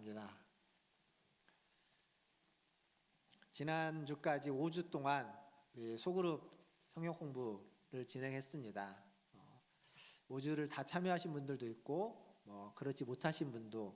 감사합니다. 지난주까지 5주 동안 우리 소그룹 성경 공부를 진행했습니다. 5주를 다 참여하신 분들도 있고 그렇지 못하신 분도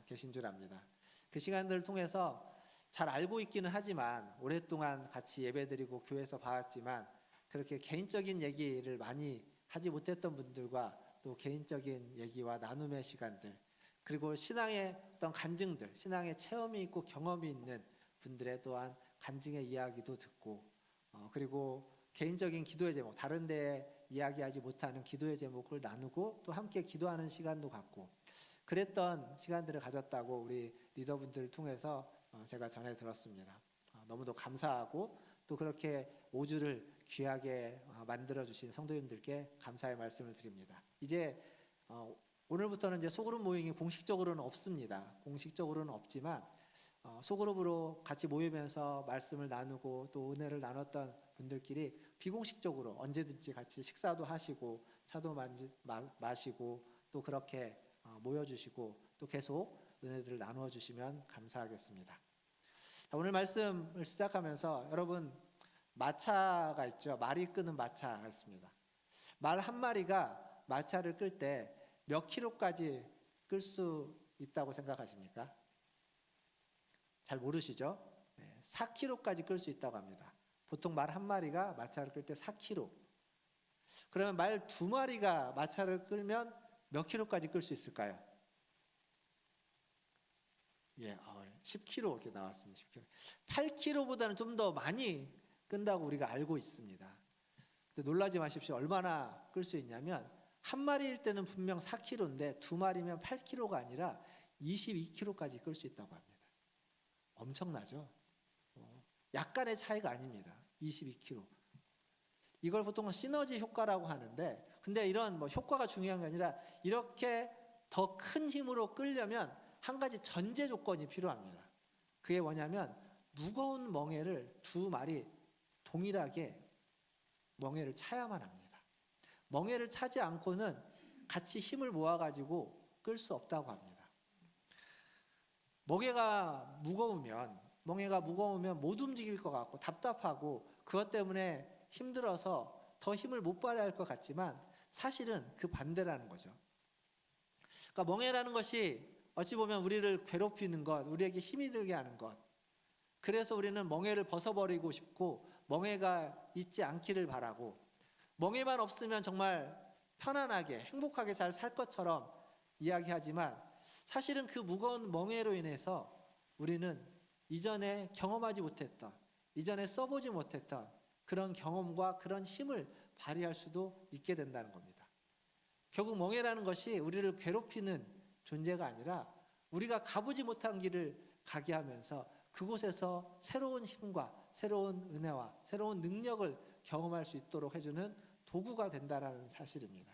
계신 줄 압니다. 그 시간들을 통해서 잘 알고 있기는 하지만 오랫동안 같이 예배드리고 교회에서 봐왔지만 그렇게 개인적인 얘기를 많이 하지 못했던 분들과 또 개인적인 얘기와 나눔의 시간들, 그리고 신앙의 어떤 간증들, 신앙의 체험이 있고 경험이 있는 분들의 또한 간증의 이야기도 듣고, 그리고 개인적인 기도의 제목, 다른 데에 이야기하지 못하는 기도의 제목을 나누고 또 함께 기도하는 시간도 갖고 그랬던 시간들을 가졌다고 우리 리더분들을 통해서 제가 전해 들었습니다. 너무도 감사하고 또 그렇게 5주를 귀하게 만들어주신 성도님들께 감사의 말씀을 드립니다. 이제 오늘부터는 이제 소그룹 모임이 공식적으로는 없습니다. 공식적으로는 없지만 소그룹으로 같이 모이면서 말씀을 나누고 또 은혜를 나눴던 분들끼리 비공식적으로 언제든지 같이 식사도 하시고 차도 마시고 또 그렇게 모여주시고 또 계속 은혜들을 나누어 주시면 감사하겠습니다. 오늘 말씀을 시작하면서 여러분, 마차가 있죠. 말이 끄는 마차가 있습니다. 말 한 마리가 마차를 끌 때 몇 킬로까지 끌 수 있다고 생각하십니까? 잘 모르시죠? 4킬로까지 끌 수 있다고 합니다. 보통 말 한 마리가 마차를 끌 때 4킬로. 그러면 말 두 마리가 마차를 끌면 몇 킬로까지 끌 수 있을까요? 10킬로 이렇게 나왔습니다. 10킬로. 8킬로보다는 좀 더 많이 끈다고 우리가 알고 있습니다. 근데 놀라지 마십시오. 얼마나 끌 수 있냐면 한 마리일 때는 분명 4킬로인데 두 마리면 8킬로가 아니라 22킬로까지 끌 수 있다고 합니다. 엄청나죠? 약간의 차이가 아닙니다. 22킬로. 이걸 보통 시너지 효과라고 하는데, 근데 이런 효과가 중요한 게 아니라 이렇게 더 큰 힘으로 끌려면 한 가지 전제 조건이 필요합니다. 그게 뭐냐면 무거운 멍에를 두 마리 동일하게 멍에를 차야만 합니다. 멍에를 차지 않고는 같이 힘을 모아가지고 끌 수 없다고 합니다. 멍에가 무거우면 못 움직일 것 같고 답답하고 그것 때문에 힘들어서 더 힘을 못 발휘할 것 같지만 사실은 그 반대라는 거죠. 그러니까 멍에라는 것이 어찌 보면 우리를 괴롭히는 것, 우리에게 힘이 들게 하는 것. 그래서 우리는 멍에를 벗어버리고 싶고 멍에가 있지 않기를 바라고, 멍에만 없으면 정말 편안하게 행복하게 잘 살 것처럼 이야기하지만 사실은 그 무거운 멍에로 인해서 우리는 이전에 경험하지 못했던, 이전에 써보지 못했던 그런 경험과 그런 힘을 발휘할 수도 있게 된다는 겁니다. 결국 멍에라는 것이 우리를 괴롭히는 존재가 아니라 우리가 가보지 못한 길을 가게 하면서 그곳에서 새로운 힘과 새로운 은혜와 새로운 능력을 경험할 수 있도록 해주는 도구가 된다는 사실입니다.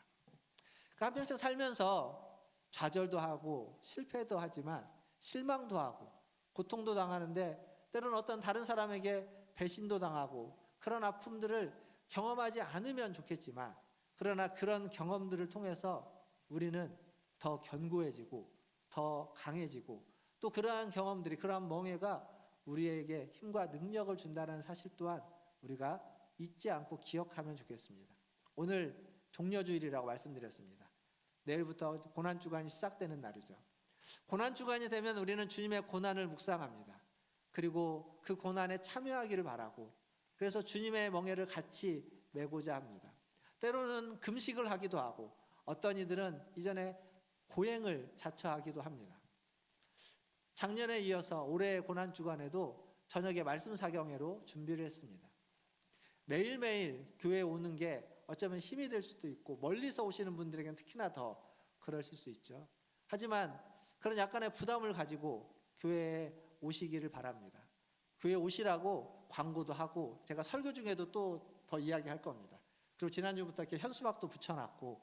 그러니까 한평생 살면서 좌절도 하고 실패도 하지만 실망도 하고 고통도 당하는데 때로는 어떤 다른 사람에게 배신도 당하고 그런 아픔들을 경험하지 않으면 좋겠지만, 그러나 그런 경험들을 통해서 우리는 더 견고해지고 더 강해지고 또 그러한 경험들이, 그러한 멍에가 우리에게 힘과 능력을 준다는 사실 또한 우리가 잊지 않고 기억하면 좋겠습니다. 오늘 종려주일이라고 말씀드렸습니다. 내일부터 고난주간이 시작되는 날이죠. 고난주간이 되면 우리는 주님의 고난을 묵상합니다. 그리고 그 고난에 참여하기를 바라고, 그래서 주님의 멍에를 같이 메고자 합니다. 때로는 금식을 하기도 하고 어떤 이들은 이전에 고행을 자처하기도 합니다. 작년에 이어서 올해 고난주간에도 저녁에 말씀 사경회로 준비를 했습니다. 매일매일 교회에 오는 게 어쩌면 힘이 될 수도 있고 멀리서 오시는 분들에게는 특히나 더 그러실 수 있죠. 하지만 그런 약간의 부담을 가지고 교회에 오시기를 바랍니다. 교회에 오시라고 광고도 하고 제가 설교 중에도 또 더 이야기할 겁니다. 그리고 지난주부터 이렇게 현수막도 붙여놨고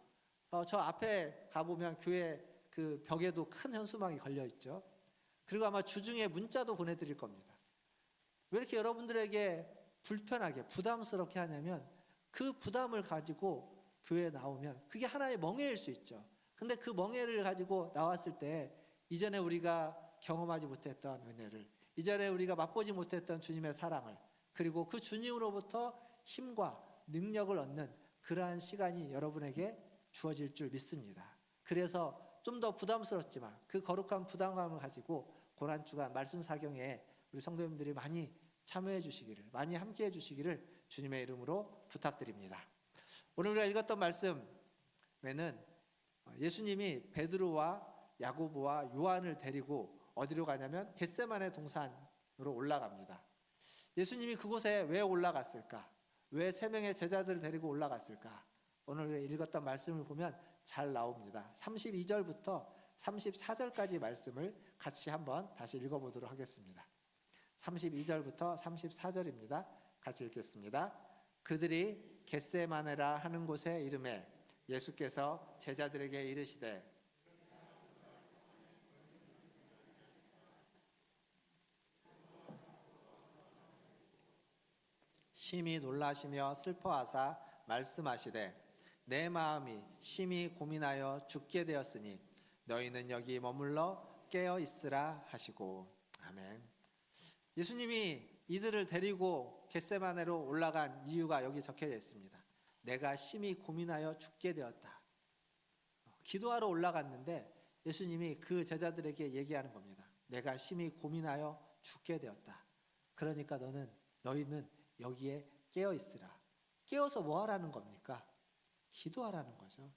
저 앞에 가보면 교회 그 벽에도 큰 현수막이 걸려 있죠. 그리고 아마 주중에 문자도 보내드릴 겁니다. 왜 이렇게 여러분들에게 불편하게 부담스럽게 하냐면 그 부담을 가지고 교회에 나오면 그게 하나의 멍해일 수 있죠. 근데 그 멍해를 가지고 나왔을 때 이전에 우리가 경험하지 못했던 은혜를, 이전에 우리가 맛보지 못했던 주님의 사랑을, 그리고 그 주님으로부터 힘과 능력을 얻는 그러한 시간이 여러분에게 주어질 줄 믿습니다. 그래서 좀 더 부담스럽지만 그 거룩한 부담감을 가지고 고난주간 말씀 사경에 우리 성도님들이 많이 참여해 주시기를, 많이 함께 해 주시기를 주님의 이름으로 부탁드립니다. 오늘 우리가 읽었던 말씀에는 예수님이 베드로와 야고보와 요한을 데리고 어디로 가냐면 겟세마네 동산으로 올라갑니다. 예수님이 그곳에 왜 올라갔을까? 왜 세 명의 제자들을 데리고 올라갔을까? 오늘 읽었던 말씀을 보면 잘 나옵니다. 32절부터 34절까지 말씀을 같이 한번 다시 읽어보도록 하겠습니다. 32절부터 34절입니다. 같이 읽겠습니다. 그들이 겟세마네라 하는 곳에 이르매 예수께서 제자들에게 이르시되 심히 놀라시며 슬퍼하사 말씀하시되 내 마음이 심히 고민하여 죽게 되었으니 너희는 여기 머물러 깨어 있으라 하시고. 아멘. 예수님이 이들을 데리고 겟세마네로 올라간 이유가 여기 적혀져 있습니다. 내가 심히 고민하여 죽게 되었다. 기도하러 올라갔는데 예수님이 그 제자들에게 얘기하는 겁니다. 내가 심히 고민하여 죽게 되었다. 그러니까 너희는 여기에 깨어 있으라. 깨어서 뭐 하라는 겁니까? 기도하라는 거죠.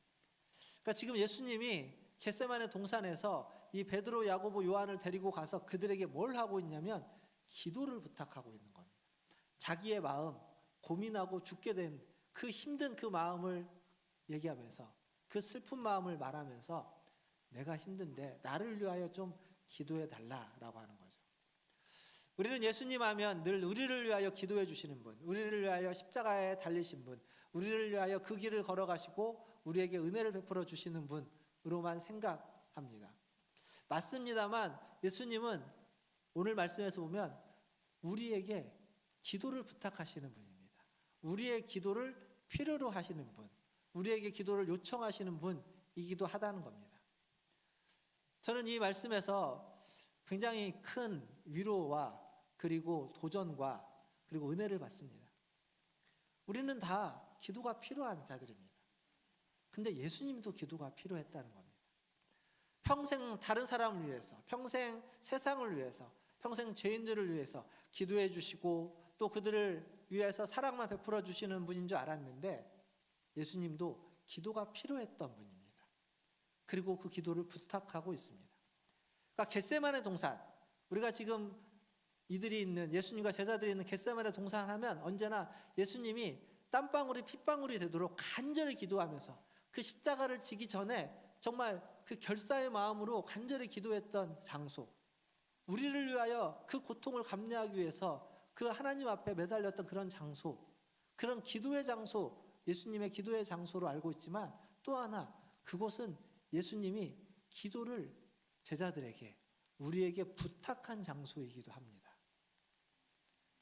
그러니까 지금 예수님이 겟세마네 동산에서 이 베드로, 야고보, 요한을 데리고 가서 그들에게 뭘 하고 있냐면 기도를 부탁하고 있는 겁니다. 자기의 마음, 고민하고 죽게 된 그 힘든 그 마음을 얘기하면서, 그 슬픈 마음을 말하면서 내가 힘든데 나를 위하여 좀 기도해 달라라고 하는 거죠. 우리는 예수님 하면 늘 우리를 위하여 기도해 주시는 분, 우리를 위하여 십자가에 달리신 분, 우리를 위하여 그 길을 걸어가시고 우리에게 은혜를 베풀어 주시는 분으로만 생각합니다. 맞습니다만 예수님은 오늘 말씀에서 보면 우리에게 기도를 부탁하시는 분입니다. 우리의 기도를 필요로 하시는 분, 우리에게 기도를 요청하시는 분이기도 하다는 겁니다. 저는 이 말씀에서 굉장히 큰 위로와 그리고 도전과 그리고 은혜를 받습니다. 우리는 다 기도가 필요한 자들입니다. 근데 예수님도 기도가 필요했다는 겁니다. 평생 다른 사람을 위해서, 평생 세상을 위해서, 평생 죄인들을 위해서 기도해 주시고 또 그들을 위해서 사랑만 베풀어 주시는 분인 줄 알았는데 예수님도 기도가 필요했던 분입니다. 그리고 그 기도를 부탁하고 있습니다. 그러니까 겟세마네 동산, 우리가 지금 이들이 있는, 예수님과 제자들이 있는 겟세마네 동산 하면 언제나 예수님이 땀방울이 핏방울이 되도록 간절히 기도하면서 그 십자가를 지기 전에 정말 그 결사의 마음으로 간절히 기도했던 장소, 우리를 위하여 그 고통을 감내하기 위해서 그 하나님 앞에 매달렸던 그런 장소, 그런 기도의 장소, 예수님의 기도의 장소로 알고 있지만 또 하나 그곳은 예수님이 기도를 제자들에게, 우리에게 부탁한 장소이기도 합니다.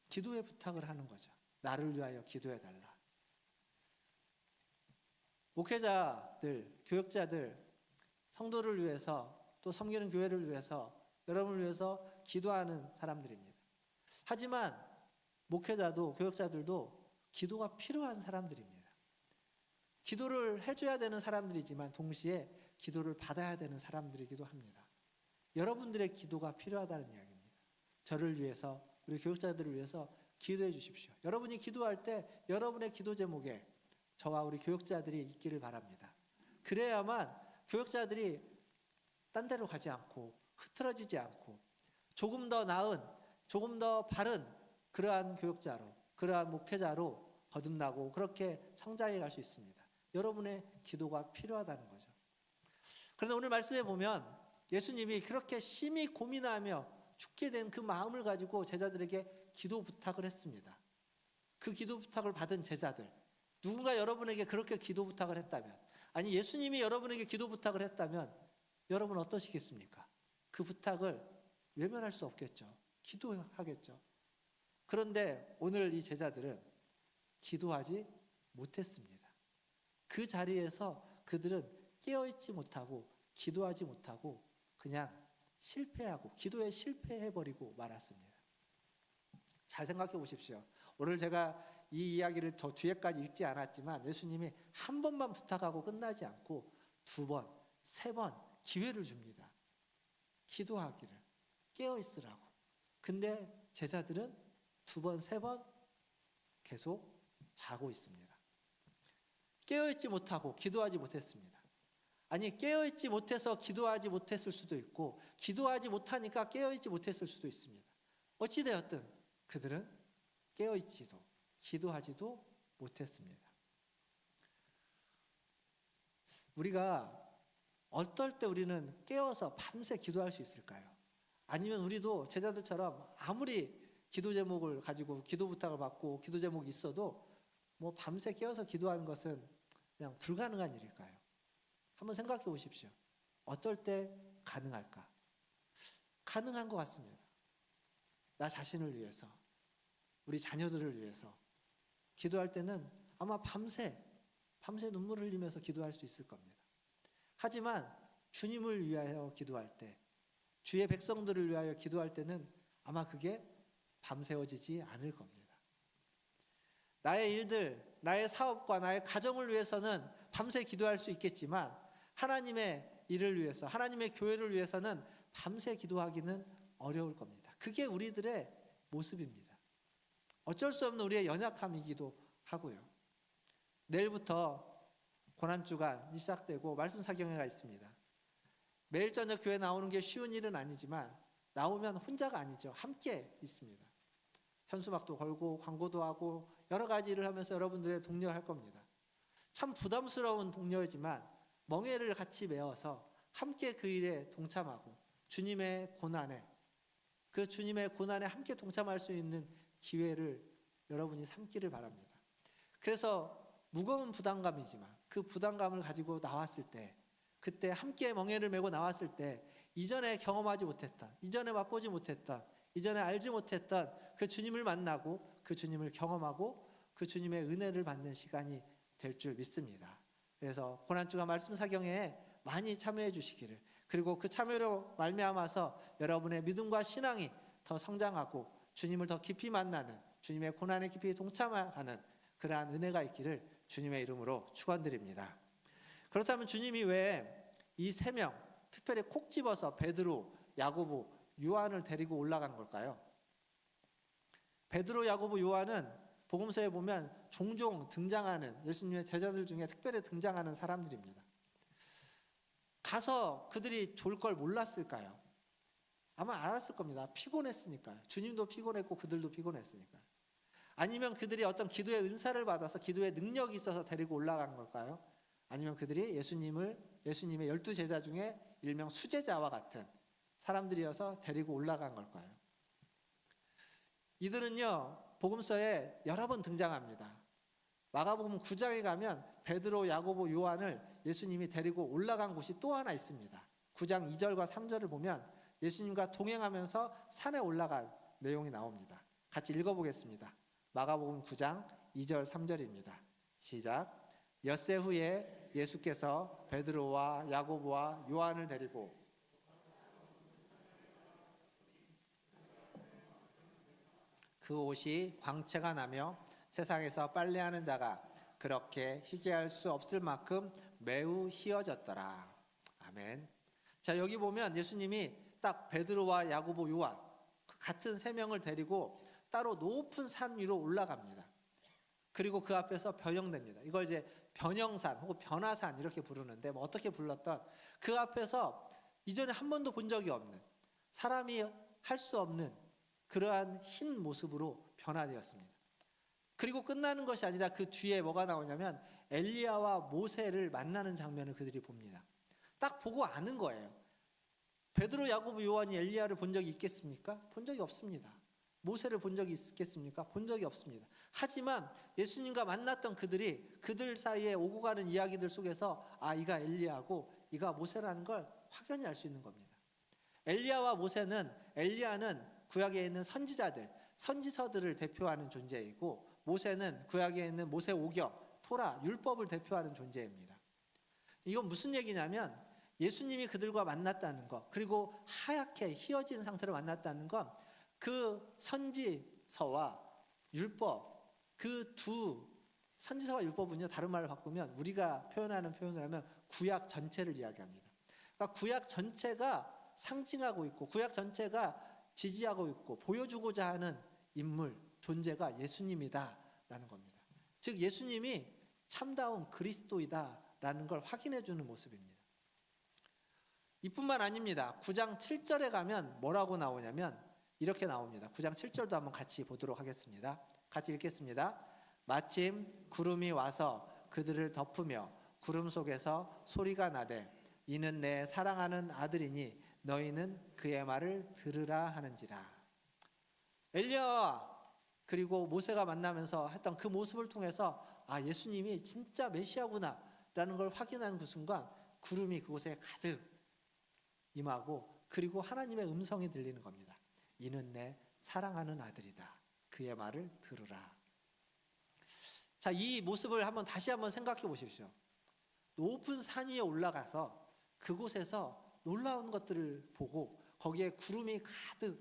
기도의 부탁을 하는 거죠. 나를 위하여 기도해 달라. 목회자들, 교역자들, 성도를 위해서 또 섬기는 교회를 위해서, 여러분을 위해서 기도하는 사람들입니다. 하지만 목회자도 교역자들도 기도가 필요한 사람들입니다. 기도를 해줘야 되는 사람들이지만 동시에 기도를 받아야 되는 사람들이기도 합니다. 여러분들의 기도가 필요하다는 이야기입니다. 저를 위해서, 우리 교역자들을 위해서 기도해 주십시오. 여러분이 기도할 때 여러분의 기도 제목에 저와 우리 교역자들이 있기를 바랍니다. 그래야만 교역자들이 딴 데로 가지 않고 흐트러지지 않고 조금 더 나은, 조금 더 바른 그러한 교역자로, 그러한 목회자로 거듭나고 그렇게 성장해 갈 수 있습니다. 여러분의 기도가 필요하다는 거죠. 그런데 오늘 말씀에 보면 예수님이 그렇게 심히 고민하며 죽게 된 그 마음을 가지고 제자들에게 기도 부탁을 했습니다. 그 기도 부탁을 받은 제자들, 누군가 여러분에게 그렇게 기도 부탁을 했다면, 아니 예수님이 여러분에게 기도 부탁을 했다면 여러분 어떠시겠습니까? 그 부탁을 외면할 수 없겠죠. 기도하겠죠. 그런데 오늘 이 제자들은 기도하지 못했습니다. 그 자리에서 그들은 깨어있지 못하고 기도하지 못하고 그냥 실패하고 기도에 실패해버리고 말았습니다. 잘 생각해 보십시오. 오늘 제가 이 이야기를 더 뒤에까지 읽지 않았지만 예수님이 한 번만 부탁하고 끝나지 않고 2번, 3번 기회를 줍니다. 기도하기를, 깨어있으라고. 근데 제자들은 2번, 3번 계속 자고 있습니다. 깨어있지 못하고 기도하지 못했습니다. 아니, 깨어있지 못해서 기도하지 못했을 수도 있고 기도하지 못하니까 깨어있지 못했을 수도 있습니다. 어찌되었든 그들은 깨어있지도 기도하지도 못했습니다. 우리가 어떨 때 우리는 깨어서 밤새 기도할 수 있을까요? 아니면 우리도 제자들처럼 아무리 기도 제목을 가지고 기도 부탁을 받고 기도 제목이 있어도 뭐 밤새 깨어서 기도하는 것은 그냥 불가능한 일일까요? 한번 생각해 보십시오. 어떨 때 가능할까? 가능한 것 같습니다. 나 자신을 위해서, 우리 자녀들을 위해서 기도할 때는 아마 밤새 눈물을 흘리면서 기도할 수 있을 겁니다. 하지만 주님을 위하여 기도할 때, 주의 백성들을 위하여 기도할 때는 아마 그게 밤새워지지 않을 겁니다. 나의 일들, 나의 사업과 나의 가정을 위해서는 밤새 기도할 수 있겠지만 하나님의 일을 위해서, 하나님의 교회를 위해서는 밤새 기도하기는 어려울 겁니다. 그게 우리들의 모습입니다. 어쩔 수 없는 우리의 연약함이기도 하고요. 내일부터 고난주간이 시작되고 말씀 사경회가 있습니다. 매일 저녁 교회 나오는 게 쉬운 일은 아니지만 나오면 혼자가 아니죠. 함께 있습니다. 현수막도 걸고 광고도 하고 여러 가지 일을 하면서 여러분들의 동료할 겁니다. 참 부담스러운 동료이지만 멍에를 같이 메어서 함께 그 일에 동참하고 주님의 고난에, 그 주님의 고난에 함께 동참할 수 있는 기회를 여러분이 삼기를 바랍니다. 그래서 무거운 부담감이지만 그 부담감을 가지고 나왔을 때, 그때 함께 멍에를 메고 나왔을 때 이전에 경험하지 못했던, 이전에 맛보지 못했던, 이전에 알지 못했던 그 주님을 만나고 그 주님을 경험하고 그 주님의 은혜를 받는 시간이 될 줄 믿습니다. 그래서 고난주간 말씀 사경회에 많이 참여해 주시기를, 그리고 그 참여로 말미암아서 여러분의 믿음과 신앙이 더 성장하고 주님을 더 깊이 만나는, 주님의 고난에 깊이 동참하는 그러한 은혜가 있기를 주님의 이름으로 축원드립니다. 그렇다면 주님이 왜 이 3명 특별히 콕 집어서 베드로, 야고보, 요한을 데리고 올라간 걸까요? 베드로, 야고보, 요한은 복음서에 보면 종종 등장하는 예수님의 제자들 중에 특별히 등장하는 사람들입니다. 가서 그들이 졸 걸 몰랐을까요? 아마 알았을 겁니다. 피곤했으니까요. 주님도 피곤했고 그들도 피곤했으니까요. 아니면 그들이 어떤 기도의 은사를 받아서 기도의 능력이 있어서 데리고 올라간 걸까요? 아니면 그들이 예수님의 12제자 중에 일명 수제자와 같은 사람들이어서 데리고 올라간 걸까요? 이들은요, 복음서에 여러 번 등장합니다. 마가복음 9장에 가면 베드로, 야고보, 요한을 예수님이 데리고 올라간 곳이 또 하나 있습니다. 9장 2절과 3절을 보면 예수님과 동행하면서 산에 올라간 내용이 나옵니다. 같이 읽어보겠습니다. 마가복음 9장 2절 3절입니다. 시작. 엿새 후에 예수께서 베드로와 야고보와 요한을 데리고 그 옷이 광채가 나며 세상에서 빨래하는 자가 그렇게 희게할 수 없을 만큼 매우 희어졌더라. 아멘. 자, 여기 보면 예수님이 딱 베드로와 야고보, 요한 같은 3명을 데리고 따로 높은 산 위로 올라갑니다. 그리고 그 앞에서 변형됩니다. 이걸 이제 변형산 혹은 변화산 이렇게 부르는데 뭐 어떻게 불렀던 그 앞에서 이전에 한 번도 본 적이 없는, 사람이 할 수 없는 그러한 흰 모습으로 변화되었습니다. 그리고 끝나는 것이 아니라 그 뒤에 뭐가 나오냐면 엘리야와 모세를 만나는 장면을 그들이 봅니다. 딱 보고 아는 거예요. 베드로, 야고보, 요한이 엘리야를 본 적이 있겠습니까? 본 적이 없습니다. 모세를 본 적이 있겠습니까? 본 적이 없습니다. 하지만 예수님과 만났던 그들이 그들 사이에 오고 가는 이야기들 속에서 아, 이가 엘리야고 이가 모세라는 걸 확연히 알 수 있는 겁니다. 엘리야와 모세는, 엘리야는 구약에 있는 선지자들, 선지서들을 대표하는 존재이고 모세는 구약에 있는 모세 오경, 토라, 율법을 대표하는 존재입니다. 이건 무슨 얘기냐면 예수님이 그들과 만났다는 것, 그리고 하얗게 휘어진 상태로 만났다는 건 그 선지서와 율법, 그 두 선지서와 율법은요, 다른 말로 바꾸면 우리가 표현하는 표현을 하면 구약 전체를 이야기합니다. 그러니까 구약 전체가 상징하고 있고 구약 전체가 지지하고 있고 보여주고자 하는 인물, 존재가 예수님이다라는 겁니다. 즉 예수님이 참다운 그리스도이다라는 걸 확인해 주는 모습입니다. 이뿐만 아닙니다. 9장 7절에 가면 뭐라고 나오냐면 이렇게 나옵니다. 9장 7절도 한번 같이 보도록 하겠습니다. 같이 읽겠습니다. 마침 구름이 와서 그들을 덮으며 구름 속에서 소리가 나되 이는 내 사랑하는 아들이니 너희는 그의 말을 들으라 하는지라. 엘리야와 그리고 모세가 만나면서 했던 그 모습을 통해서 아, 예수님이 진짜 메시아구나 라는 걸 확인한 그 순간 구름이 그곳에 가득 임하고 그리고 하나님의 음성이 들리는 겁니다. 이는 내 사랑하는 아들이다. 그의 말을 들으라. 자, 이 모습을 다시 한번 생각해 보십시오. 높은 산 위에 올라가서 그곳에서 놀라운 것들을 보고 거기에 구름이 가득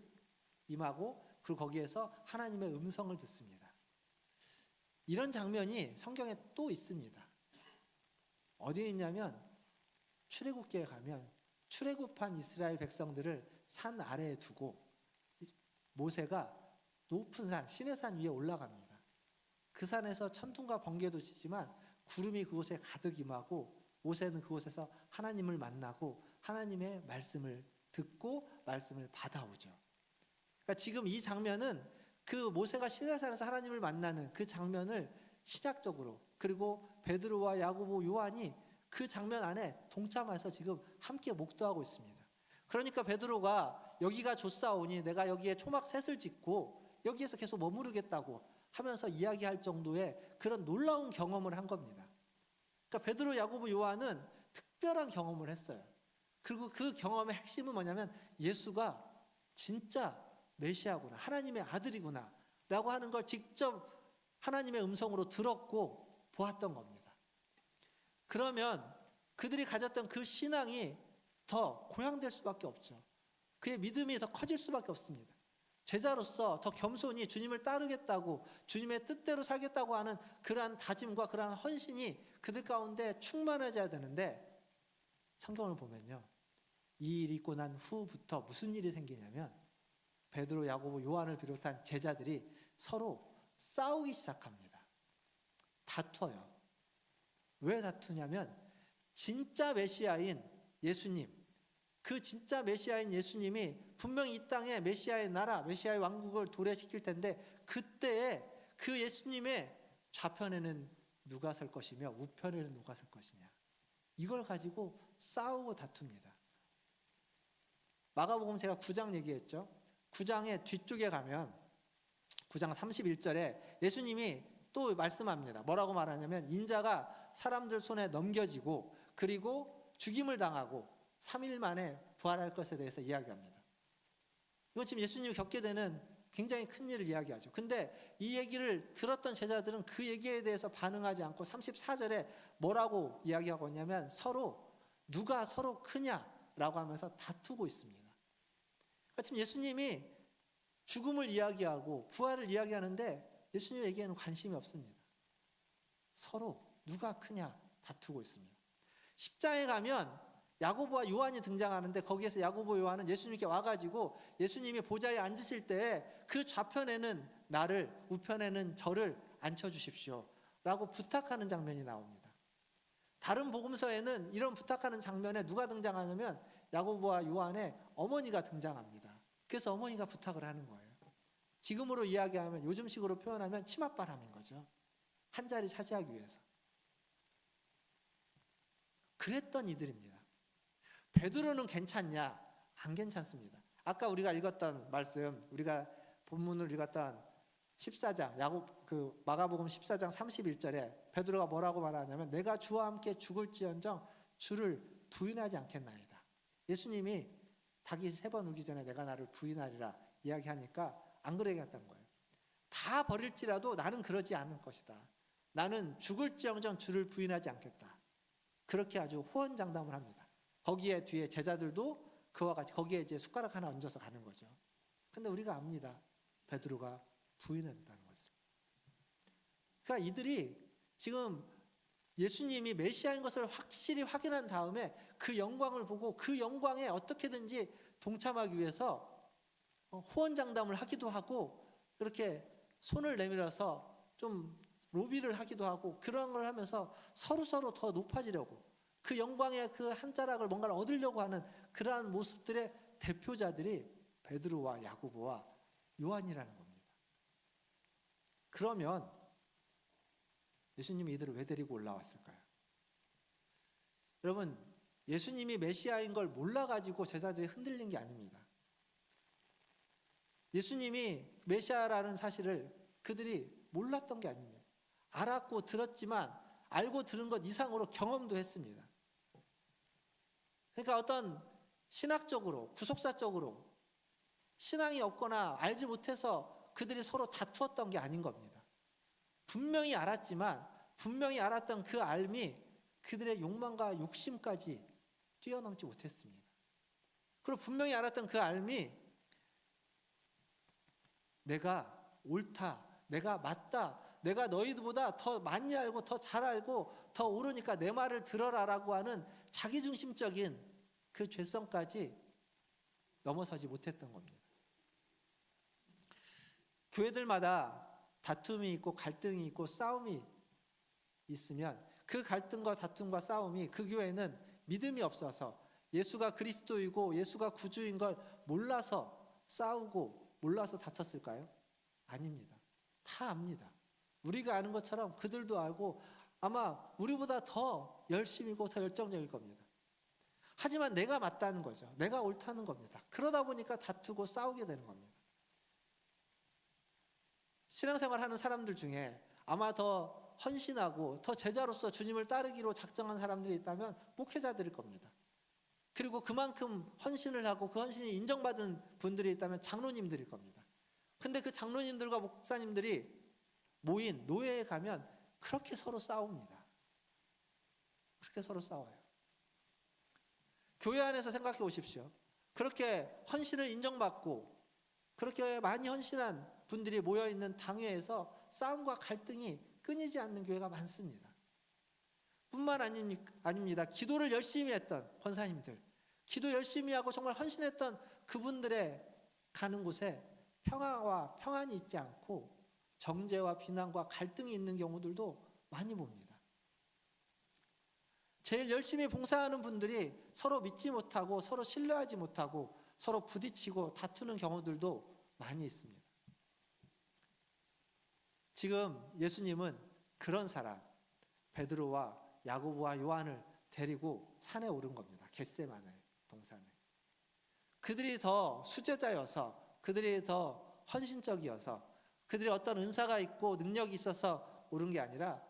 임하고 그리고 거기에서 하나님의 음성을 듣습니다. 이런 장면이 성경에 또 있습니다. 어디 있냐면 출애굽기에 가면 출애굽한 이스라엘 백성들을 산 아래에 두고 모세가 높은 산, 시내산 위에 올라갑니다. 그 산에서 천둥과 번개도 치지만 구름이 그곳에 가득 임하고 모세는 그곳에서 하나님을 만나고 하나님의 말씀을 듣고 말씀을 받아오죠. 그러니까 지금 이 장면은 그 모세가 시내산에서 하나님을 만나는 그 장면을 시작적으로 그리고 베드로와 야고보, 요한이 그 장면 안에 동참해서 지금 함께 목도하고 있습니다. 그러니까 베드로가 여기가 좋사오니 내가 여기에 초막셋을 짓고 여기에서 계속 머무르겠다고 하면서 이야기할 정도의 그런 놀라운 경험을 한 겁니다. 그러니까 베드로, 야고보, 요한은 특별한 경험을 했어요. 그리고 그 경험의 핵심은 뭐냐면 예수가 진짜 메시아구나, 하나님의 아들이구나 라고 하는 걸 직접 하나님의 음성으로 들었고 보았던 겁니다. 그러면 그들이 가졌던 그 신앙이 더 고양될 수밖에 없죠. 그의 믿음이 더 커질 수밖에 없습니다. 제자로서 더 겸손히 주님을 따르겠다고 주님의 뜻대로 살겠다고 하는 그러한 다짐과 그러한 헌신이 그들 가운데 충만해져야 되는데 성경을 보면요, 이 일이 있고 난 후부터 무슨 일이 생기냐면 베드로, 야고보, 요한을 비롯한 제자들이 서로 싸우기 시작합니다. 다퉈요. 왜 다투냐면 진짜 메시아인 예수님, 그 진짜 메시아인 예수님이 분명히 이 땅에 메시아의 나라, 메시아의 왕국을 도래시킬 텐데 그때에 그 예수님의 좌편에는 누가 설 것이며 우편에는 누가 설 것이냐, 이걸 가지고 싸우고 다툽니다. 마가복음 제가 9장 얘기했죠. 9장의 뒤쪽에 가면 9장 31절에 예수님이 또 말씀합니다. 뭐라고 말하냐면 인자가 사람들 손에 넘겨지고 그리고 죽임을 당하고 3일 만에 부활할 것에 대해서 이야기합니다. 이거 지금 예수님이 겪게 되는 굉장히 큰 일을 이야기하죠. 근데 이 얘기를 들었던 제자들은 그 얘기에 대해서 반응하지 않고 34절에 뭐라고 이야기하고 있냐면 누가 서로 크냐라고 하면서 다투고 있습니다. 그러니까 지금 예수님이 죽음을 이야기하고 부활을 이야기하는데 예수님에게는 관심이 없습니다. 서로 누가 크냐 다투고 있습니다. 10장에 가면 야고보와 요한이 등장하는데 거기에서 야고보, 요한은 예수님께 와가지고 예수님이 보좌에 앉으실 때 그 좌편에는 나를, 우편에는 저를 앉혀주십시오 라고 부탁하는 장면이 나옵니다. 다른 복음서에는 이런 부탁하는 장면에 누가 등장하냐면 야고보와 요한의 어머니가 등장합니다. 그래서 어머니가 부탁을 하는 거예요. 지금으로 이야기하면, 요즘식으로 표현하면 치맛바람인 거죠. 한 자리 차지하기 위해서. 그랬던 이들입니다. 베드로는 괜찮냐? 안 괜찮습니다. 아까 우리가 읽었던 말씀, 우리가 본문을 읽었던 14장, 마가복음 14장 31절에 베드로가 뭐라고 말하냐면 내가 주와 함께 죽을지언정 주를 부인하지 않겠나이다. 예수님이 닭이 3번 울기 전에 내가 나를 부인하리라 이야기하니까 안 그러겠다는 거예요. 다 버릴지라도 나는 그러지 않을 것이다. 나는 죽을지언정 주를 부인하지 않겠다. 그렇게 아주 호언장담을 합니다. 거기에 뒤에 제자들도 그와 같이 거기에 이제 숟가락 하나 얹어서 가는 거죠. 근데 우리가 압니다. 베드로가 부인했다는 것을. 그러니까 이들이 지금 예수님이 메시아인 것을 확실히 확인한 다음에 그 영광을 보고 그 영광에 어떻게든지 동참하기 위해서 호언장담을 하기도 하고 이렇게 손을 내밀어서 좀 로비를 하기도 하고 그런 걸 하면서 서로 더 높아지려고 그 영광의 그 한 자락을 뭔가를 얻으려고 하는 그러한 모습들의 대표자들이 베드로와 야고보와 요한이라는 겁니다. 그러면 예수님이 이들을 왜 데리고 올라왔을까요? 여러분, 예수님이 메시아인 걸 몰라가지고 제자들이 흔들린 게 아닙니다. 예수님이 메시아라는 사실을 그들이 몰랐던 게 아닙니다. 알았고 들었지만 알고 들은 것 이상으로 경험도 했습니다. 그러니까 어떤 신학적으로, 구속사적으로 신앙이 없거나 알지 못해서 그들이 서로 다투었던 게 아닌 겁니다. 분명히 알았지만 분명히 알았던 그 알미 그들의 욕망과 욕심까지 뛰어넘지 못했습니다. 그리고 분명히 알았던 그 알미 내가 옳다, 내가 맞다, 내가 너희들보다 더 많이 알고 더 잘 알고 더 옳으니까 내 말을 들어라라고 하는 자기중심적인 그 죄성까지 넘어서지 못했던 겁니다. 교회들마다 다툼이 있고 갈등이 있고 싸움이 있으면 그 갈등과 다툼과 싸움이 그 교회는 믿음이 없어서 예수가 그리스도이고 예수가 구주인 걸 몰라서 싸우고 몰라서 다퉜을까요? 아닙니다. 다 압니다. 우리가 아는 것처럼 그들도 알고 아마 우리보다 더 열심이고 더 열정적일 겁니다. 하지만 내가 맞다는 거죠. 내가 옳다는 겁니다. 그러다 보니까 다투고 싸우게 되는 겁니다. 신앙생활 하는 사람들 중에 아마 더 헌신하고 더 제자로서 주님을 따르기로 작정한 사람들이 있다면 목회자들일 겁니다. 그리고 그만큼 헌신을 하고 그 헌신이 인정받은 분들이 있다면 장로님들일 겁니다. 근데 그 장로님들과 목사님들이 모인 노예에 가면 그렇게 서로 싸웁니다. 그렇게 서로 싸워요. 교회 안에서 생각해 보십시오. 그렇게 헌신을 인정받고 그렇게 많이 헌신한 분들이 모여있는 당회에서 싸움과 갈등이 끊이지 않는 교회가 많습니다. 뿐만 아닙니다. 기도를 열심히 했던 권사님들, 기도 열심히 하고 정말 헌신했던 그분들의 가는 곳에 평화와 평안이 있지 않고 정죄와 비난과 갈등이 있는 경우들도 많이 봅니다. 제일 열심히 봉사하는 분들이 서로 믿지 못하고 서로 신뢰하지 못하고 서로 부딪히고 다투는 경우들도 많이 있습니다. 지금 예수님은 그런 사람 베드로와 야고보와 요한을 데리고 산에 오른 겁니다. 겟세마네 동산에. 그들이 더 수제자여서 그들이 더 헌신적이어서 그들이 어떤 은사가 있고 능력이 있어서 오른 게 아니라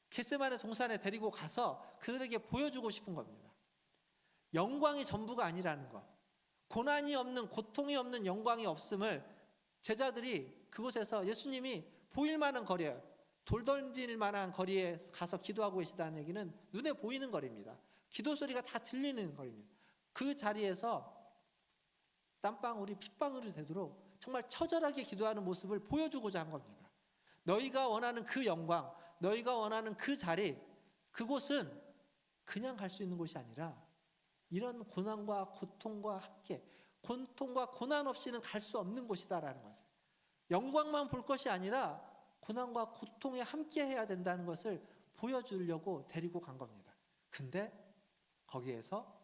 겟세마네 동산에 데리고 가서 그들에게 보여주고 싶은 겁니다. 영광이 전부가 아니라는 것. 고난이 없는, 고통이 없는 영광이 없음을 제자들이 그곳에서 예수님이 보일 만한 거리에, 돌 던질 만한 거리에 가서 기도하고 계시다는 얘기는 눈에 보이는 거리입니다. 기도 소리가 다 들리는 거리입니다. 그 자리에서 땀방울이 핏방울이 되도록 정말 처절하게 기도하는 모습을 보여주고자 한 겁니다. 너희가 원하는 그 영광, 너희가 원하는 그 자리, 그곳은 그냥 갈 수 있는 곳이 아니라 이런 고난과 고통과 함께 고통과 고난 없이는 갈 수 없는 곳이다라는 것을, 영광만 볼 것이 아니라 고난과 고통에 함께 해야 된다는 것을 보여주려고 데리고 간 겁니다. 근데 거기에서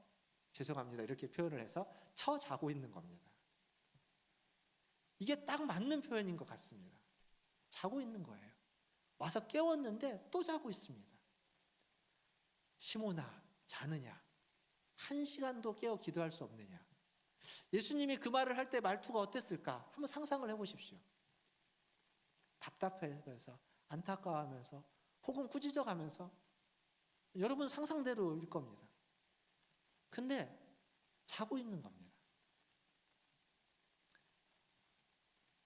죄송합니다 이렇게 표현을 해서 자고 있는 겁니다. 이게 딱 맞는 표현인 것 같습니다. 자고 있는 거예요. 와서 깨웠는데 또 자고 있습니다. 시몬아 자느냐? 1시간도 깨어 기도할 수 없느냐? 예수님이 그 말을 할 때 말투가 어땠을까? 한번 상상을 해보십시오. 답답해서 안타까워하면서 혹은 꾸짖어가면서 여러분 상상대로일 겁니다. 근데 자고 있는 겁니다.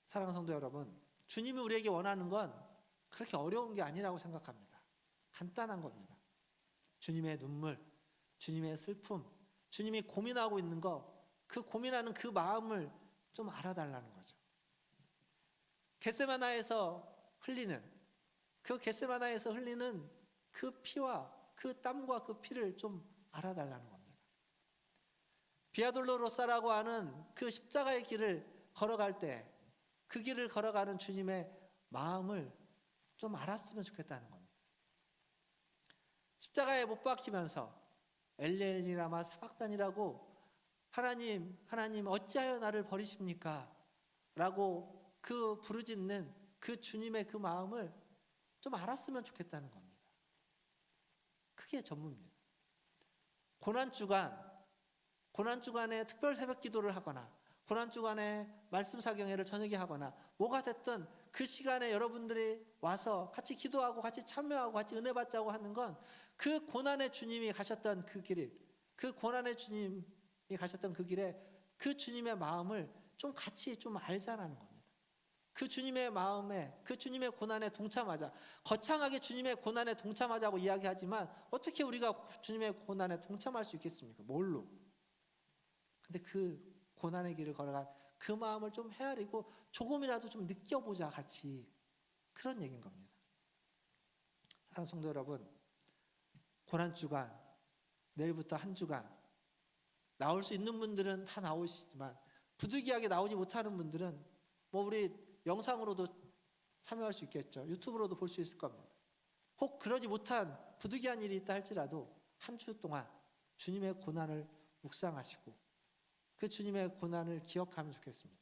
사랑하는 성도 여러분, 주님이 우리에게 원하는 건 그렇게 어려운 게 아니라고 생각합니다. 간단한 겁니다. 주님의 눈물, 주님의 슬픔, 주님이 고민하고 있는 그 고민하는 그 마음을 좀 알아달라는 거죠. 겟세마나에서 흘리는 그 피와 그 땀과 그 피를 좀 알아달라는 겁니다. 비아돌로로사라고 하는 그 십자가의 길을 걸어갈 때 그 길을 걸어가는 주님의 마음을 좀 알았으면 좋겠다는 겁니다. 십자가에 못 박히면서 엘리 라마 사박단이라고 하나님 어찌하여 나를 버리십니까? 라고 그 부르짖는 그 주님의 그 마음을 좀 알았으면 좋겠다는 겁니다. 그게 전부입니다. 고난주간에 특별 새벽 기도를 하거나 고난주간에 말씀 사경회를 저녁에 하거나 뭐가 됐든 그 시간에 여러분들이 와서 같이 기도하고 같이 참여하고 같이 은혜 받자고 하는 건 그 고난의 주님이 가셨던 그 길에 그 주님의 마음을 좀 같이 좀 알자라는 겁니다. 그 주님의 마음에 그 주님의 고난에 동참하자. 거창하게 주님의 고난에 동참하자고 이야기하지만 어떻게 우리가 주님의 고난에 동참할 수 있겠습니까? 뭘로? 근데 그 고난의 길을 걸어간 그 마음을 좀 헤아리고 조금이라도 좀 느껴보자 같이, 그런 얘기인 겁니다. 사랑하는 성도 여러분, 고난주간 내일부터 한 주간 나올 수 있는 분들은 다 나오시지만 부득이하게 나오지 못하는 분들은 뭐 우리 영상으로도 참여할 수 있겠죠. 유튜브로도 볼 수 있을 겁니다. 혹 그러지 못한 부득이한 일이 있다 할지라도 한 주 동안 주님의 고난을 묵상하시고 그 주님의 고난을 기억하면 좋겠습니다.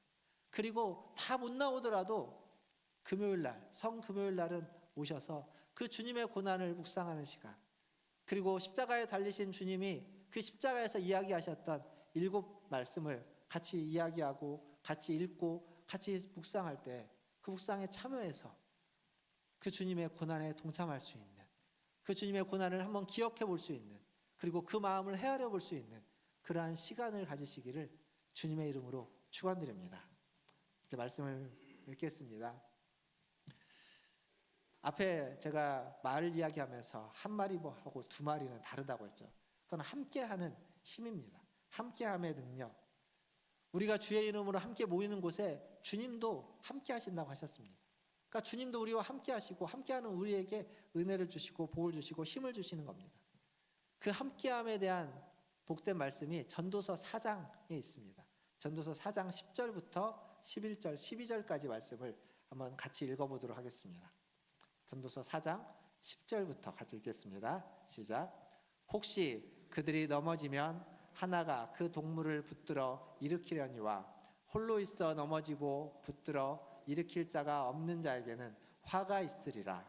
그리고 다 못 나오더라도 금요일날, 성금요일날은 오셔서 그 주님의 고난을 묵상하는 시간, 그리고 십자가에 달리신 주님이 그 십자가에서 이야기하셨던 7 말씀을 같이 이야기하고 같이 읽고 같이 묵상할 때 그 묵상에 참여해서 그 주님의 고난에 동참할 수 있는, 그 주님의 고난을 한번 기억해 볼 수 있는, 그리고 그 마음을 헤아려 볼 수 있는 그러한 시간을 가지시기를 주님의 이름으로 축원드립니다. 이제 말씀을 읽겠습니다. 앞에 제가 말을 이야기하면서 한 마리하고 두 마리는 다르다고 했죠. 그건 함께하는 힘입니다. 함께함의 능력. 우리가 주의 이름으로 함께 모이는 곳에 주님도 함께 하신다고 하셨습니다. 그러니까 주님도 우리와 함께 하시고 함께하는 우리에게 은혜를 주시고 복을 주시고 힘을 주시는 겁니다. 그 함께함에 대한 복된 말씀이 전도서 4장에 있습니다. 전도서 4장 10절부터 11절, 12절까지 말씀을 한번 같이 읽어보도록 하겠습니다. 전도서 4장 10절부터 같이 읽겠습니다. 시작. 혹시 그들이 넘어지면 하나가 그 동물을 붙들어 일으키려니와 홀로 있어 넘어지고 붙들어 일으킬 자가 없는 자에게는 화가 있으리라.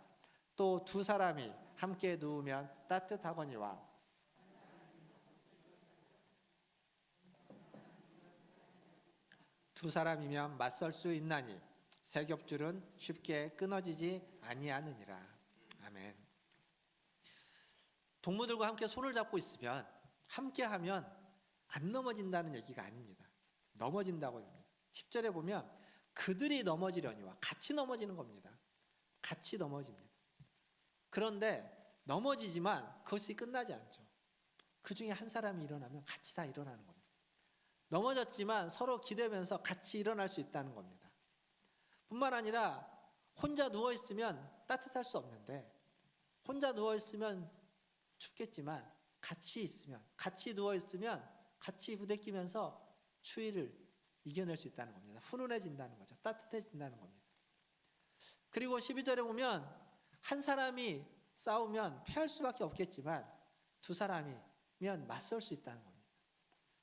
또 두 사람이 함께 누우면 따뜻하거니와 두 사람이면 맞설 수 있나니 세 겹줄은 쉽게 끊어지지 아니하느니라. 아멘. 동무들과 함께 손을 잡고 있으면, 함께하면 안 넘어진다는 얘기가 아닙니다. 넘어진다고 합니다. 10절에 보면 그들이 넘어지려니와 같이 넘어지는 겁니다. 같이 넘어집니다. 그런데 넘어지지만 그것이 끝나지 않죠. 그 중에 한 사람이 일어나면 같이 다 일어나는 겁니다. 넘어졌지만 서로 기대면서 같이 일어날 수 있다는 겁니다. 뿐만 아니라 혼자 누워있으면 따뜻할 수 없는데, 혼자 누워있으면 춥겠지만 같이 있으면, 같이 누워있으면 같이 부대끼면서 추위를 이겨낼 수 있다는 겁니다. 훈훈해진다는 거죠. 따뜻해진다는 겁니다. 그리고 12절에 보면 한 사람이 싸우면 패할 수밖에 없겠지만 두 사람이면 맞설 수 있다는 겁니다.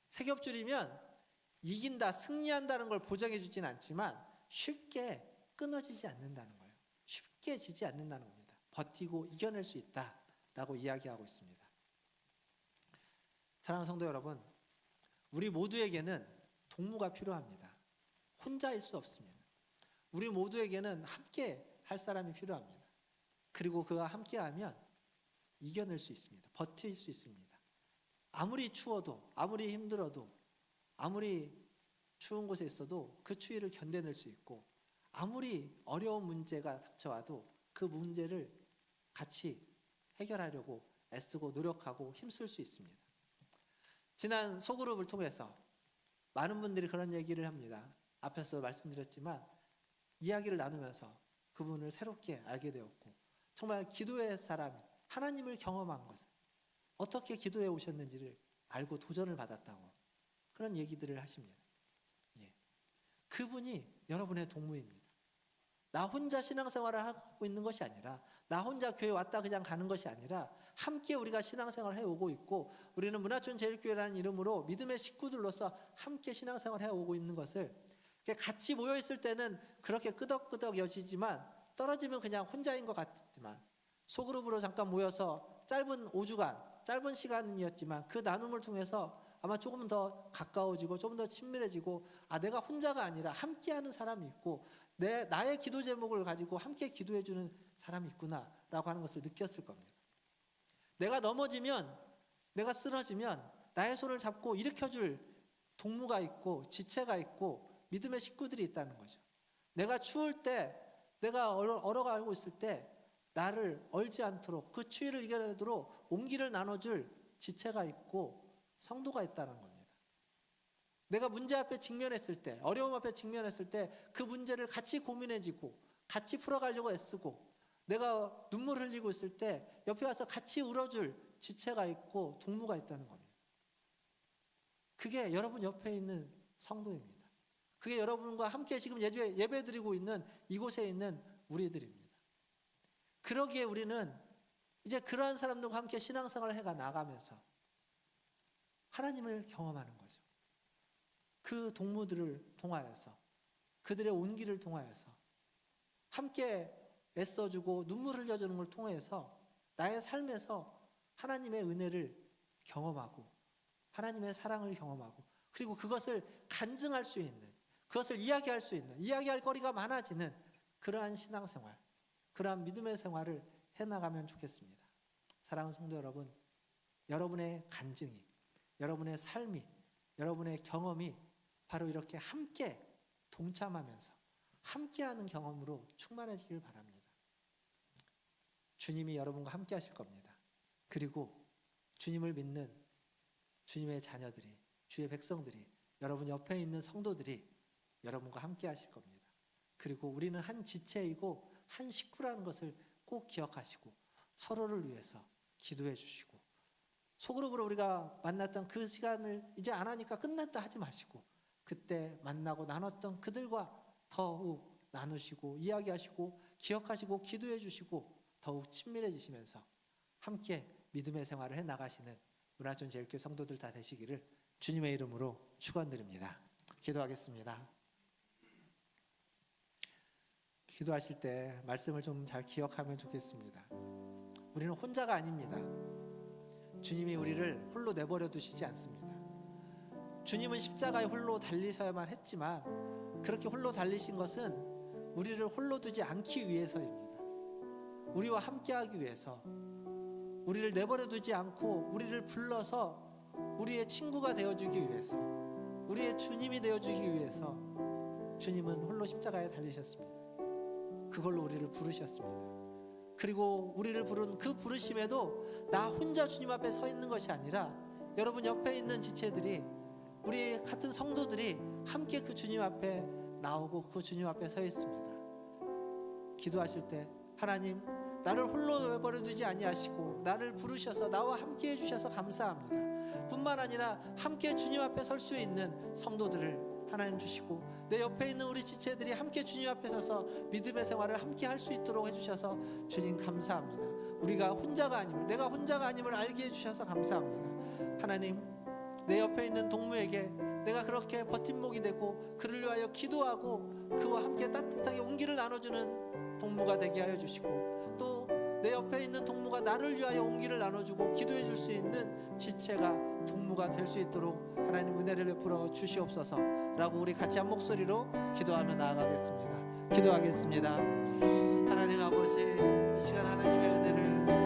세 겹줄이면 이긴다, 승리한다는 걸 보장해 주진 않지만 쉽게 끊어지지 않는다는 거예요. 쉽게 지지 않는다는 겁니다. 버티고 이겨낼 수 있다라고 이야기하고 있습니다. 사랑하는 성도 여러분, 우리 모두에게는 동무가 필요합니다. 혼자일 수 없습니다. 우리 모두에게는 함께 할 사람이 필요합니다. 그리고 그와 함께하면 이겨낼 수 있습니다. 버틸 수 있습니다. 아무리 추워도, 아무리 힘들어도, 아무리 추운 곳에 있어도 그 추위를 견뎌낼 수 있고, 아무리 어려운 문제가 닥쳐와도 그 문제를 같이 해결하려고 애쓰고 노력하고 힘쓸 수 있습니다. 지난 소그룹을 통해서 많은 분들이 그런 얘기를 합니다. 앞에서도 말씀드렸지만 이야기를 나누면서 그분을 새롭게 알게 되었고, 정말 기도의 사람이 하나님을 경험한 것을, 어떻게 기도해 오셨는지를 알고 도전을 받았다고 그런 얘기들을 하십니다. 그분이 여러분의 동무입니다. 나 혼자 신앙생활을 하고 있는 것이 아니라, 나 혼자 교회 왔다 그냥 가는 것이 아니라 함께 우리가 신앙생활을 해오고 있고, 우리는 문화촌 제일교회라는 이름으로 믿음의 식구들로서 함께 신앙생활을 해오고 있는 것을, 같이 모여있을 때는 그렇게 끄덕끄덕 여지지만 떨어지면 그냥 혼자인 것 같지만, 소그룹으로 잠깐 모여서 짧은 5주간 짧은 시간이었지만 그 나눔을 통해서 아마 조금 더 가까워지고 조금 더 친밀해지고, 내가 혼자가 아니라 함께하는 사람이 있고 나의 기도 제목을 가지고 함께 기도해주는 사람이 있구나라고 하는 것을 느꼈을 겁니다. 내가 넘어지면, 내가 쓰러지면 나의 손을 잡고 일으켜줄 동무가 있고 지체가 있고 믿음의 식구들이 있다는 거죠. 내가 추울 때, 내가 얼어가고 있을 때 나를 얼지 않도록, 그 추위를 이겨내도록 온기를 나눠줄 지체가 있고 성도가 있다는 겁니다. 내가 문제 앞에 직면했을 때, 어려움 앞에 직면했을 때 그 문제를 같이 고민해지고 같이 풀어가려고 애쓰고, 내가 눈물 흘리고 있을 때 옆에 와서 같이 울어줄 지체가 있고 동무가 있다는 겁니다. 그게 여러분 옆에 있는 성도입니다. 그게 여러분과 함께 지금 예배 드리고 있는 이곳에 있는 우리들입니다. 그러기에 우리는 이제 그러한 사람들과 함께 신앙생활을 해가 나가면서 하나님을 경험하는 거죠. 그 동무들을 통하여서, 그들의 온기를 통하여서, 함께 애써주고 눈물 흘려주는 걸 통해서 나의 삶에서 하나님의 은혜를 경험하고 하나님의 사랑을 경험하고, 그리고 그것을 간증할 수 있는, 그것을 이야기할 수 있는, 이야기할 거리가 많아지는 그러한 신앙생활, 그러한 믿음의 생활을 해나가면 좋겠습니다. 사랑하는 성도 여러분, 여러분의 간증이, 여러분의 삶이, 여러분의 경험이 바로 이렇게 함께 동참하면서 함께하는 경험으로 충만해지길 바랍니다. 주님이 여러분과 함께 하실 겁니다. 그리고 주님을 믿는 주님의 자녀들이, 주의 백성들이, 여러분 옆에 있는 성도들이 여러분과 함께 하실 겁니다. 그리고 우리는 한 지체이고 한 식구라는 것을 꼭 기억하시고 서로를 위해서 기도해 주시고, 소그룹으로 우리가 만났던 그 시간을 이제 안 하니까 끝났다 하지 마시고, 그때 만나고 나눴던 그들과 더욱 나누시고 이야기하시고 기억하시고 기도해 주시고 더욱 친밀해지시면서 함께 믿음의 생활을 해나가시는 문화촌 제일교회 성도들 다 되시기를 주님의 이름으로 축원드립니다. 기도하겠습니다. 기도하실 때 말씀을 좀 잘 기억하면 좋겠습니다. 우리는 혼자가 아닙니다. 주님이 우리를 홀로 내버려 두시지 않습니다. 주님은 십자가에 홀로 달리셔야만 했지만 그렇게 홀로 달리신 것은 우리를 홀로 두지 않기 위해서입니다. 우리와 함께하기 위해서, 우리를 내버려 두지 않고 우리를 불러서 우리의 친구가 되어주기 위해서, 우리의 주님이 되어주기 위해서 주님은 홀로 십자가에 달리셨습니다. 그걸로 우리를 부르셨습니다. 그리고 우리를 부른 그 부르심에도 나 혼자 주님 앞에 서 있는 것이 아니라 여러분 옆에 있는 지체들이, 우리 같은 성도들이 함께 그 주님 앞에 나오고 그 주님 앞에 서 있습니다. 기도하실 때 하나님, 나를 홀로 내버려 두지 아니하시고 나를 부르셔서 나와 함께 해주셔서 감사합니다. 뿐만 아니라 함께 주님 앞에 설 수 있는 성도들을 하나님 주시고, 내 옆에 있는 우리 지체들이 함께 주님 앞에 서서 믿음의 생활을 함께 할 수 있도록 해주셔서 주님 감사합니다. 우리가 혼자가 아님을, 내가 혼자가 아님을 알게 해주셔서 감사합니다. 하나님, 내 옆에 있는 동무에게 내가 그렇게 버팀목이 되고 그를 위하여 기도하고 그와 함께 따뜻하게 온기를 나눠주는 동무가 되게 하여 주시고, 또 내 옆에 있는 동무가 나를 위하여 온기를 나눠주고 기도해 줄 수 있는 지체가 동무가 될 수 있도록 하나님 은혜를 베풀어 주시옵소서 라고 우리 같이 한 목소리로 기도하며 나아가겠습니다. 기도하겠습니다. 하나님 아버지, 이 시간 하나님의 은혜를